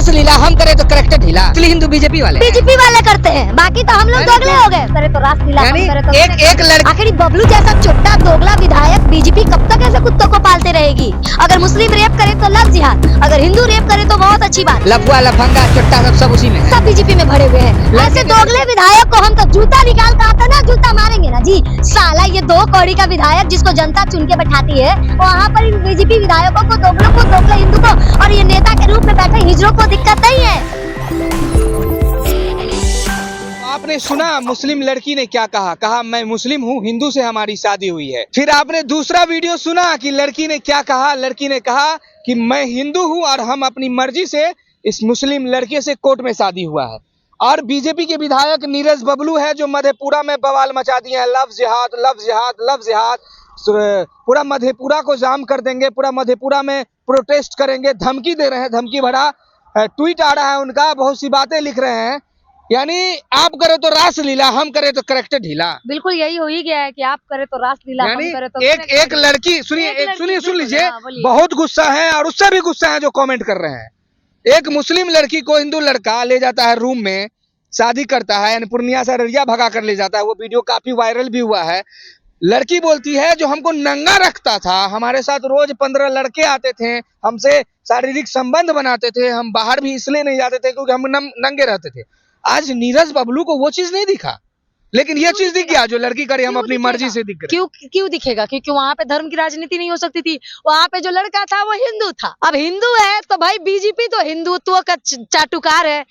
रासलीला, हम करे तो करेक्टर ढीला। असली हिंदू बीजेपी वाले करते हैं, बाकी तो हम लोग दोगले हो गए। करे तो रासलीला, यानी करे तो एक लड़की आखिर बबलू जैसा छोटा दोगला विधायक बीजेपी कब तक ऐसे कुत्तों को पालते रहेगी? अगर मुस्लिम रेप करे तो लव जिहाद, अगर हिंदू रेप करे तो बहुत अच्छी बात। लफुआ लफंगा चुट्टा सब उसी में है। सब बीजेपी में भरे हुए हैं। ऐसे दोगले विधायक को हम तो जूता निकाल कर आता ना, जूता मारेंगे ना जी। साला ये 2 कौड़ी का विधायक जिसको जनता चुन के बैठाती है, वहाँ पर इन बीजेपी विधायकों को, दोगलों को, दोगले हिंदू को और ये नेता के रूप में बैठे हिजड़ों को दिक्कत नहीं है। आपने सुना मुस्लिम लड़की ने क्या कहा मैं मुस्लिम हूँ, हिंदू से हमारी शादी हुई है। फिर आपने दूसरा वीडियो सुना कि लड़की ने क्या कहा। लड़की ने कहा कि मैं हिंदू हूँ और हम अपनी मर्जी से इस मुस्लिम लड़के से कोर्ट में शादी हुआ है। और बीजेपी के विधायक नीरज बबलू है जो मधेपुरा में बवाल मचा दिए हैं। लव जिहाद, लव जिहाद, लव जिहाद। पूरा मधेपुरा को जाम कर देंगे, पूरा मधेपुरा में प्रोटेस्ट करेंगे, धमकी दे रहे हैं, धमकी भरा ट्वीट आ रहा है उनका, बहुत सी बातें लिख रहे हैं। यानी आप करे तो रासलीला, हम करे तो करेक्टर ढीला। बिल्कुल यही हो ही गया है कि आप करे तो रासलीला, यानी हम करे तो एक लड़की सुन लीजिए, बहुत गुस्सा है और उससे भी गुस्सा है जो कमेंट कर रहे हैं। एक मुस्लिम लड़की को हिंदू लड़का ले जाता है रूम में, शादी करता है, यानी पूर्णिया से अररिया भगा कर ले जाता है। वो वीडियो काफी वायरल भी हुआ है। लड़की बोलती है जो हमको नंगा रखता था, हमारे साथ रोज 15 लड़के आते थे, हमसे शारीरिक संबंध बनाते थे, हम बाहर भी इसलिए नहीं जाते थे क्योंकि हम नंगे रहते थे। आज नीरज बबलू को वो चीज नहीं दिखा, लेकिन ये चीज दिख गया जो लड़की करे हम अपनी मर्जी से दिख रहे। क्यों दिखेगा? क्योंकि वहाँ पे धर्म की राजनीति नहीं हो सकती थी। वहाँ पे जो लड़का था वो हिंदू था। अब हिंदू है तो भाई बीजेपी तो हिंदुत्व का चाटुकार है।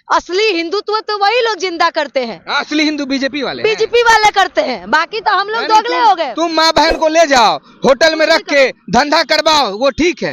असली हिंदुत्व तो वही लोग जिंदा करते हैं। असली हिंदू बीजेपी वाले करते हैं, बाकी तो हम लोग दोगले हो गए। तुम माँ बहन को ले जाओ, होटल में रख के धंधा करवाओ, वो ठीक है,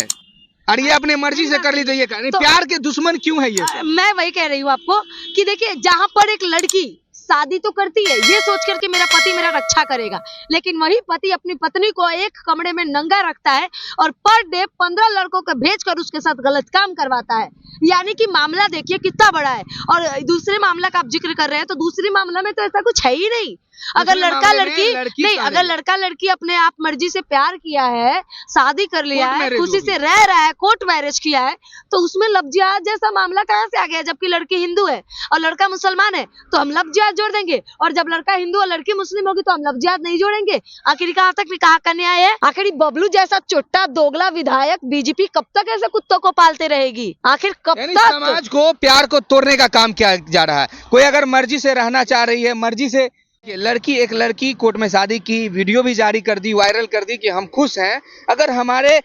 और ये अपने मर्जी से कर ली तो ये तो प्यार के दुश्मन क्यों है ये? मैं वही कह रही हूँ आपको कि देखिए, जहाँ पर एक लड़की शादी तो करती है ये सोच करके मेरा पति मेरा रक्षा करेगा, लेकिन वही पति अपनी पत्नी को एक कमरे में नंगा रखता है और पर डे 15 लड़कों को भेजकर उसके साथ गलत काम करवाता है। यानी कि मामला देखिए कितना बड़ा है। और दूसरे मामला का आप जिक्र कर रहे हैं तो दूसरे मामला में तो ऐसा कुछ है ही नहीं। अगर लड़का लड़की नहीं, अगर लड़का लड़की अपने आप मर्जी से प्यार किया है, शादी कर लिया है, खुशी से रह रहा है, कोर्ट मैरिज किया है, तो उसमें लव जिहाद जैसा मामला कहाँ से आ गया? जबकि लड़की हिंदू है और लड़का मुसलमान है तो हम लव जिहाद जोड़ देंगे, और जब लड़का हिंदू और लड़की मुस्लिम होगी तो हम लव जिहाद नहीं जोड़ेंगे। आखिर कहाँ तक कहाँ का न्याय है? आखिर बबलू जैसा छोटा दोगला विधायक बीजेपी कब तक ऐसे कुत्तों को पालते रहेगी? आखिर कब तक? समाज को प्यार को तोड़ने का काम किया जा रहा है। कोई अगर मर्जी से रहना चाह रही है, मर्जी से एक लड़की कोर्ट में शादी की, वीडियो भी जारी कर दी, वायरल कर दी कि हम खुश हैं, अगर हमारे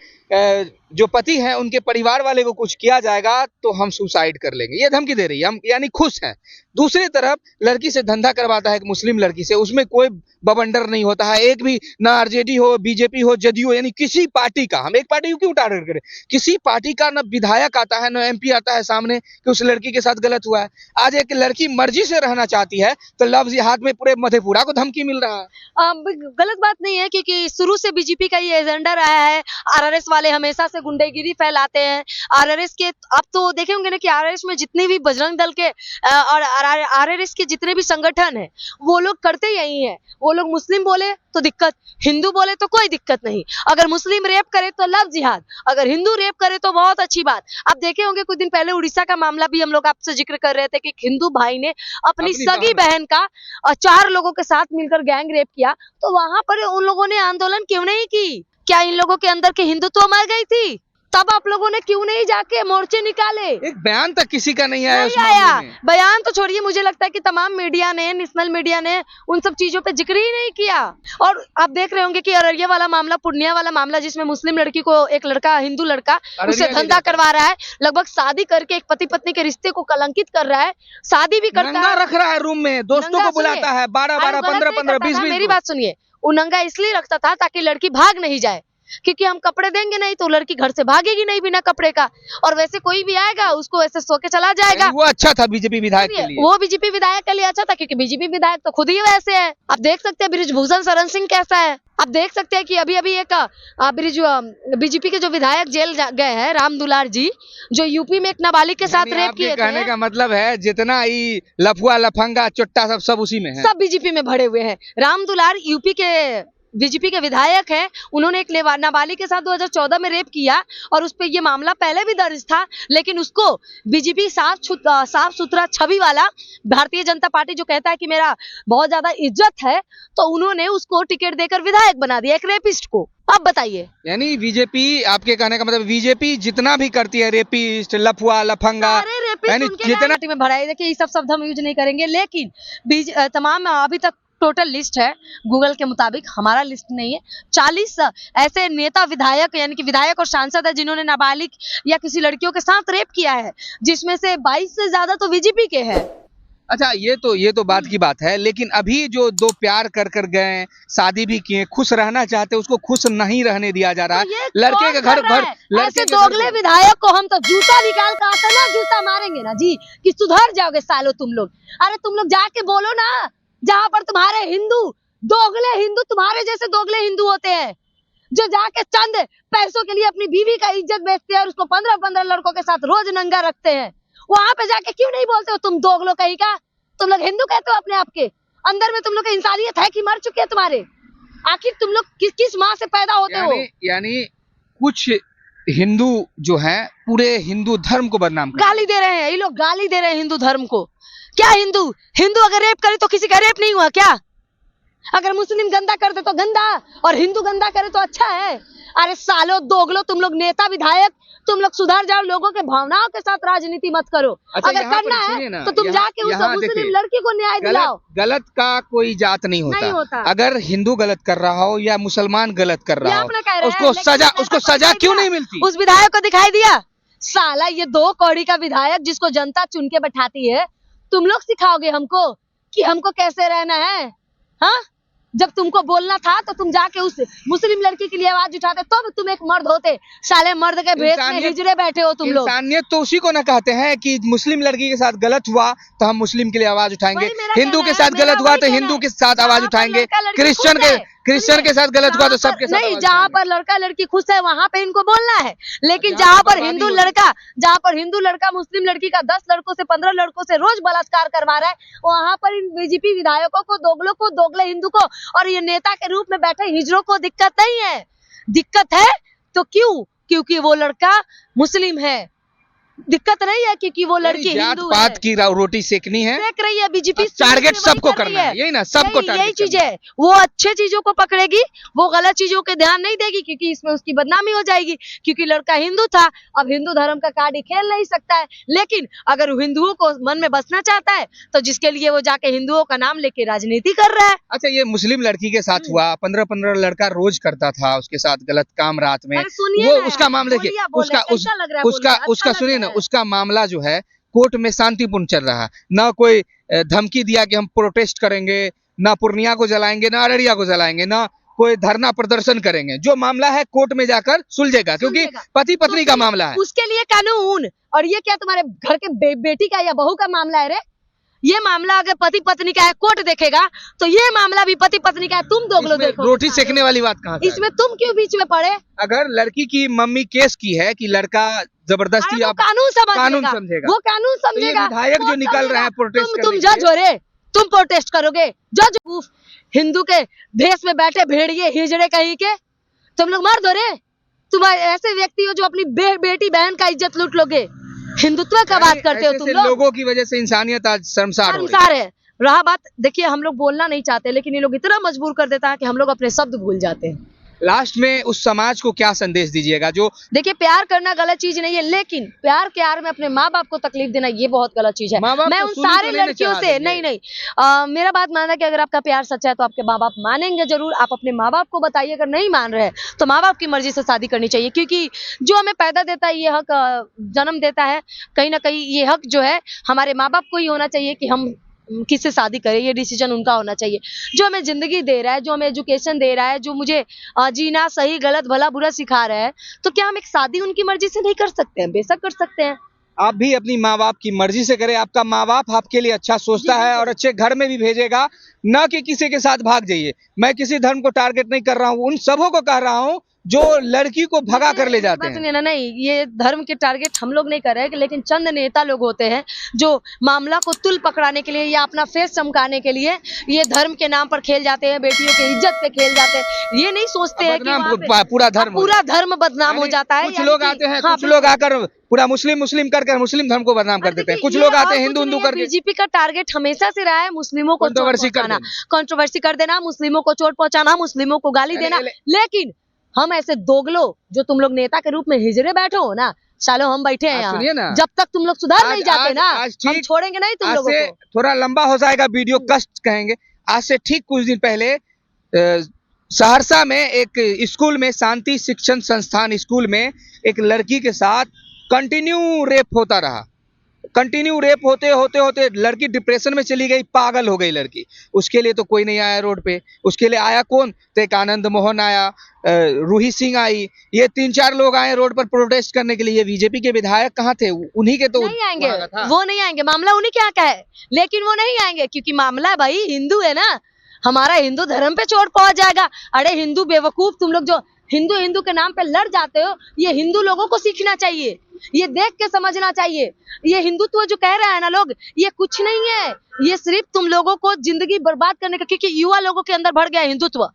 जो पति हैं उनके परिवार वाले को कुछ किया जाएगा तो हम सुसाइड कर लेंगे, ये धमकी दे रही है। हम यानी खुश हैं। दूसरी तरफ लड़की से धंधा करवाता है एक मुस्लिम लड़की से, उसमें कोई बवंडर नहीं होता है, एक भी ना आरजेडी हो, बीजेपी हो, जदयू, यानी किसी पार्टी का, हम एक पार्टी को क्यों टारगेट करें, किसी पार्टी का ना विधायक आता है ना एमपी आता है सामने कि उस लड़की के साथ गलत हुआ है। आज एक लड़की मर्जी से रहना चाहती है तो लव जिहाद में पूरे मधेपुरा को धमकी मिल रहा है। गलत बात नहीं है, क्योंकि शुरू से बीजेपी का ये एजेंडा रहा है। आरआरएस वाले हमेशा से गुंडागिरी फैलाते हैं। आरआरएस के आप तो देखे होंगे ना कि आरआरएस में जितने भी बजरंग दल के और आरआरएस के जितने भी संगठन है वो लोग करते यही है। वो लोग मुस्लिम बोले तो दिक्कत, हिंदू बोले तो कोई दिक्कत नहीं। अगर मुस्लिम रेप करे तो लव जिहाद, अगर हिंदू रेप करे तो बहुत अच्छी बात। आप देखे होंगे कुछ दिन पहले उड़ीसा का मामला भी हम लोग आपसे जिक्र कर रहे थे कि हिंदू भाई ने अपनी सगी बहन का 4 लोगों के साथ मिलकर गैंग रेप किया, तो वहां पर उन लोगों ने आंदोलन क्यों नहीं की? क्या इन लोगों के अंदर के हिंदुत्व मर गई थी? तब आप लोगों ने क्यों नहीं जाके मोर्चे निकाले? एक बयान तक किसी का नहीं आया। नहीं आया बयान तो छोड़िए, मुझे लगता है कि तमाम मीडिया ने, नेशनल मीडिया ने उन सब चीजों पे जिक्र ही नहीं किया। और आप देख रहे होंगे कि अररिया वाला मामला, पूर्णिया वाला मामला, जिसमें मुस्लिम लड़की को एक लड़का, हिंदू लड़का, उससे धंधा करवा रहा है, लगभग शादी करके एक पति पत्नी के रिश्ते को कलंकित कर रहा है, शादी भी करता है, रख रहा है रूम में, दोस्तों को बुलाता है, 12-12, 15-15, 20-20। मेरी बात सुनिए, वो नंगा इसलिए रखता था ताकि लड़की भाग नहीं जाए, क्योंकि हम कपड़े देंगे नहीं तो लड़की घर से भागेगी नहीं बिना कपड़े का, और वैसे कोई भी आएगा उसको ऐसे सो के चला जाएगा। वो अच्छा था बीजेपी विधायक के लिए, वो बीजेपी विधायक के लिए अच्छा था, क्योंकि बीजेपी विधायक तो खुद ही वैसे है। आप देख सकते हैं बृजभूषण शरण सिंह कैसा है। आप देख सकते हैं कि अभी एक बीजेपी के जो विधायक जेल गए हैं, राम दुलार जी, जो यूपी में एक नाबालिग के साथ रेप किए थे। कहने का मतलब है जितना ही लफुआ लफंगा चुट्टा सब उसी में है, सब बीजेपी में भरे हुए हैं। राम दुलार यूपी के बीजेपी के विधायक हैं, उन्होंने एक नाबालिग के साथ 2014 में रेप किया और उस पे ये मामला पहले भी दर्ज था, लेकिन उसको बीजेपी साफ सुथरा छवि वाला भारतीय जनता पार्टी जो कहता है कि मेरा बहुत ज्यादा इज्जत है, तो उन्होंने उसको टिकट देकर विधायक बना दिया, एक रेपिस्ट को। अब बताइए, यानी बीजेपी, आपके कहने का मतलब बीजेपी जितना भी करती है, रेपिस्ट, लफुआ, लफंगा, यानी जितना पार्टी में भरा है। देखिए ये सब शब्द हम यूज नहीं करेंगे, लेकिन तमाम अभी तक टोटल लिस्ट है गूगल के मुताबिक, हमारा लिस्ट नहीं है, 40 ऐसे नेता विधायक यानी कि विधायक और सांसद है जिन्होंने नाबालिग या किसी लड़कियों के साथ रेप किया है, जिसमें से 22 से ज्यादा तो बीजेपी के हैं। अच्छा, ये तो बात की बात है, लेकिन अभी जो दो प्यार कर गए, शादी भी किए, खुश रहना चाहते, उसको खुश नहीं रहने दिया जा रहा है। लड़के के घर ऐसे दोगले विधायक को हम तो जूता निकाल कर आते ना, जूता मारेंगे ना जी कि सुधर जाओगे सालो तुम लोग। अरे तुम लोग जाके बोलो ना, जहाँ पर तुम्हारे दोगले हिंदू तुम्हारे जैसे दोगले हिंदू होते हैं, जो जाके चंद पैसों के लिए अपनी बीवी का इज्जत बेचते हैं और उसको 15-15 लड़कों के साथ रोज नंगा रखते हैं, वहां पे जाके क्यों नहीं बोलते हो तुम दोगलो कहीं का? तुम लोग हिंदू कहते हो अपने आप के, अंदर में तुम लोग की इंसानियत है कि मर चुके हैं तुम्हारे? आखिर तुम लोग किस माँ से पैदा होते हो? यानी कुछ हिंदू जो है पूरे हिंदू धर्म को बदनाम गाली दे रहे हैं, ये लोग गाली दे रहे हैं हिंदू धर्म को। क्या हिंदू अगर रेप करे तो किसी का रेप नहीं हुआ क्या? अगर मुस्लिम गंदा करते तो गंदा, और हिंदू गंदा करे तो अच्छा है? अरे सालो दोगलो, तुम लोग नेता विधायक, तुम लोग सुधर जाओ, लोगों के भावनाओं के साथ राजनीति मत करो। अच्छा, अगर करना है तो तुम जाके उस मुस्लिम लड़की को न्याय दिलाओ। गलत का कोई जात नहीं होता। अगर हिंदू गलत कर रहा हो या मुसलमान गलत कर रहा हो, उसको सजा क्यों नहीं मिलती? उस विधायक को दिखाई दिया? साला ये 2 कौड़ी का विधायक जिसको जनता चुन के बैठाती है, तुम लोग सिखाओगे हमको कि हमको कैसे रहना है? हाँ, जब तुमको बोलना था तो तुम जाके उस मुस्लिम लड़की के लिए आवाज उठाते, तब तुम एक मर्द होते। साले मर्द के भेष में हिजड़े बैठे हो तुम लोग। इंसानियत तो उसी को ना कहते हैं कि मुस्लिम लड़की के साथ गलत हुआ तो हम मुस्लिम के लिए आवाज उठाएंगे, हिंदू के साथ गलत हुआ तो हिंदू के साथ आवाज उठाएंगे, क्रिश्चियन के साथ गलत हुआ तो सबके साथ। नहीं, जहाँ पर लड़का लड़की खुश है वहाँ पे इनको बोलना है, लेकिन जहाँ पर हिंदू लड़का मुस्लिम लड़की का 10 लड़कों से 15 लड़कों से रोज बलात्कार करवा रहा है, वहाँ पर इन बीजेपी विधायकों को, दोगलों को, दोगले हिंदू को और ये नेता के रूप में बैठे हिजड़ों को दिक्कत नहीं है। दिक्कत है तो क्योंकि वो लड़का मुस्लिम है। दिक्कत नहीं है क्योंकि वो लड़की हिंदू है। जात की रोटी सेकनी है, सेक रही है बीजेपी। टारगेट सबको करना है, यही ना, सबको यही चीज है। वो अच्छे चीजों को पकड़ेगी, वो गलत चीजों के ध्यान नहीं देगी, क्योंकि इसमें उसकी बदनामी हो जाएगी। क्योंकि लड़का हिंदू था, अब हिंदू धर्म का कार्ड खेल नहीं सकता है। लेकिन अगर हिंदुओं को मन में बसना चाहता है तो जिसके लिए वो जाके हिंदुओं का नाम लेके राजनीति कर रहा है। अच्छा, ये मुस्लिम लड़की के साथ हुआ, 15-15 लड़का रोज करता था उसके साथ गलत काम रात में, वो उसका मामला देखिए, उसका सुनिए ना, उसका मामला जो है कोर्ट में शांतिपूर्ण चल रहा है। ना कोई धमकी दिया कि हम प्रोटेस्ट करेंगे, ना पूर्णिया को जलाएंगे, ना अररिया को जलाएंगे, ना कोई धरना प्रदर्शन करेंगे। जो मामला है कोर्ट में जाकर सुलझेगा, क्योंकि पति पत्नी का मामला है, उसके लिए कानून। और ये क्या तुम्हारे घर के बेटी का या बहू का मामला है रे? ये मामला अगर पति पत्नी का है, कोर्ट देखेगा, तो ये मामला भी पति पत्नी का है। तुम दोगलो देखो, रोटी सेकने वाली बात कहाँ से? इसमें तुम क्यों बीच में पड़े? अगर लड़की की मम्मी केस की है कि लड़का जबरदस्ती, कानून समझेगा, वो कानून समझेगा। विधायक जो निकल रहा है प्रोटेस्ट, तुम जज हो रे, तुम प्रोटेस्ट करोगे? जज हिंदू के भेष में बैठे भेड़िए हिजड़े कहीं के, तुम लोग मर्द हो रे? तुम ऐसे व्यक्ति हो जो अपनी बेटी बहन का इज्जत लूट लोगे, हिंदुत्व का बात करते हो तुम लोगों की वजह से इंसानियत आज शर्मसार है। रहा बात, देखिए हम लोग बोलना नहीं चाहते, लेकिन ये लोग इतना मजबूर कर देता है कि हम लोग अपने शब्द भूल जाते हैं। लास्ट में उस समाज को क्या संदेश दीजिएगा? जो देखिए, प्यार करना गलत चीज नहीं है, लेकिन प्यार के आड़ में अपने माँ बाप को तकलीफ देना ये बहुत गलत चीज है। मैं उन सारे लड़कियों से नहीं मेरा बात मानना कि अगर आपका प्यार सच्चा है तो आपके माँ बाप मानेंगे जरूर। आप अपने माँ बाप को बताइए, अगर नहीं मान रहे तो माँ बाप की मर्जी से शादी करनी चाहिए, क्योंकि जो हमें पैदा देता है, ये हक जन्म देता है, कहीं ना कहीं ये हक जो है हमारे माँ बाप को ही होना चाहिए कि हम किससे शादी करें, ये डिसीजन उनका होना चाहिए। जो हमें जिंदगी दे रहा है, जो हमें एजुकेशन दे रहा है, जो मुझे जीना सही गलत भला बुरा सिखा रहा है, तो क्या हम एक शादी उनकी मर्जी से नहीं कर सकते हैं? बेशक कर सकते हैं। आप भी अपनी माँ बाप की मर्जी से करें, आपका माँ बाप आपके लिए अच्छा सोचता है और अच्छे घर में भी भेजेगा, न कि किसी के साथ भाग जाइए। मैं किसी धर्म को टारगेट नहीं कर रहा हूँ, उन सबों को कह रहा हूँ जो लड़की को भगा कर ले जाते बात हैं। नहीं ना, नहीं, ये धर्म के टारगेट हम लोग नहीं कर रहे हैं, लेकिन चंद नेता लोग होते हैं जो मामला को तुल पकड़ाने के लिए या अपना फेस चमकाने के लिए ये धर्म के नाम पर खेल जाते हैं, बेटियों की इज्जत पे खेल जाते हैं। ये नहीं सोचते हैं कि बदनाम वहाँ पे पूरा धर्म हो पूरा धर्म बदनाम हो यानी जाता है। कुछ यानी लोग कि- आते हैं, हाँ, कुछ लोग आकर पूरा मुस्लिम कर मुस्लिम धर्म को बदनाम कर देते हैं। कुछ लोग आते हैं हिंदू करके। बीजेपी का टारगेट हमेशा से रहा है मुस्लिमों को कंट्रोवर्सी कर देना। कंट्रोवर्सी कर देना, मुस्लिमों को चोट पहुंचाना, मुस्लिमों को गाली देना। लेकिन हम ऐसे दोगलो जो तुम लोग नेता के रूप में हिजड़े बैठे हो ना, सालो हम बैठे हैं आज सुनिए ना, यहाँ, जब तक तुम लोग सुधार नहीं जाते ना, आज हम ठीक छोड़ेंगे नहीं तुम आज लोगों से को। थोड़ा लंबा हो जाएगा वीडियो, कष्ट कहेंगे। आज से ठीक कुछ दिन पहले सहरसा में एक स्कूल में, शांति शिक्षण संस्थान स्कूल में एक लड़की के साथ कंटिन्यू रेप होता रहा। कंटिन्यू रेप होते होते होते लड़की डिप्रेशन में चली गई, पागल हो गई लड़की। उसके लिए तो कोई नहीं आया रोड पे। उसके लिए आया कौन? तो एक आनंद मोहन आया, रूही सिंह आई, ये 3-4 लोग आए रोड पर प्रोटेस्ट करने के लिए। ये बीजेपी के विधायक कहाँ थे? उन्हीं के तो नहीं आएंगे, वहाँ था। वो नहीं आएंगे, मामला उन्हीं क्या का है, लेकिन वो नहीं आएंगे क्योंकि मामला भाई हिंदू है ना, हमारा हिंदू धर्म पे चोट पहुंच जाएगा। अरे हिंदू बेवकूफ, तुम लोग जो हिंदू हिंदू के नाम पे लड़ जाते हो, ये हिंदू लोगों को सीखना चाहिए, ये देख के समझना चाहिए। ये हिंदुत्व जो कह रहा है ना लोग, ये कुछ नहीं है, ये सिर्फ तुम लोगों को जिंदगी बर्बाद करने का, क्योंकि युवा लोगों के अंदर भर गया हिंदुत्व।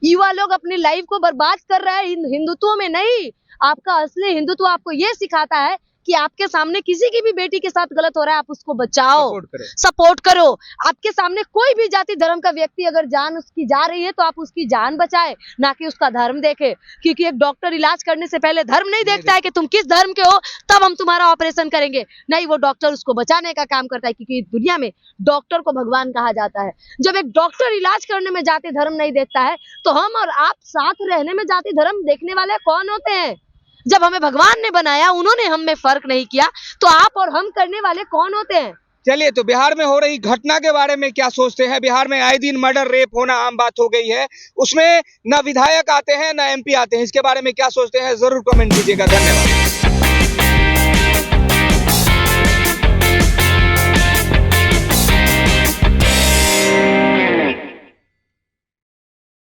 युवा लोग अपनी लाइफ को बर्बाद कर रहे हैं हिंदुत्व में नहीं। आपका असली हिंदुत्व आपको ये सिखाता है कि आपके सामने किसी की भी बेटी के साथ गलत हो रहा है, आप उसको बचाओ, सपोर्ट करो। आपके सामने कोई भी जाति धर्म का व्यक्ति अगर जान उसकी जा रही है तो आप उसकी जान बचाए, ना कि उसका धर्म देखे। क्योंकि एक डॉक्टर इलाज करने से पहले धर्म नहीं देखता है कि तुम किस धर्म के हो, तब हम तुम्हारा ऑपरेशन करेंगे। नहीं, वो डॉक्टर उसको बचाने का काम करता है, क्योंकि दुनिया में डॉक्टर को भगवान कहा जाता है। जब एक डॉक्टर इलाज करने में जाति धर्म नहीं देखता है, तो हम और आप साथ रहने में जाति धर्म देखने वाले कौन होते हैं? जब हमें भगवान ने बनाया, उन्होंने हम में फर्क नहीं किया, तो आप और हम करने वाले कौन होते हैं? चलिए, तो बिहार में हो रही घटना के बारे में क्या सोचते हैं? बिहार में आए दिन मर्डर रेप होना आम बात हो गई है, उसमें न विधायक आते हैं न एमपी आते हैं। इसके बारे में क्या सोचते हैं जरूर कमेंट कीजिएगा। धन्यवाद।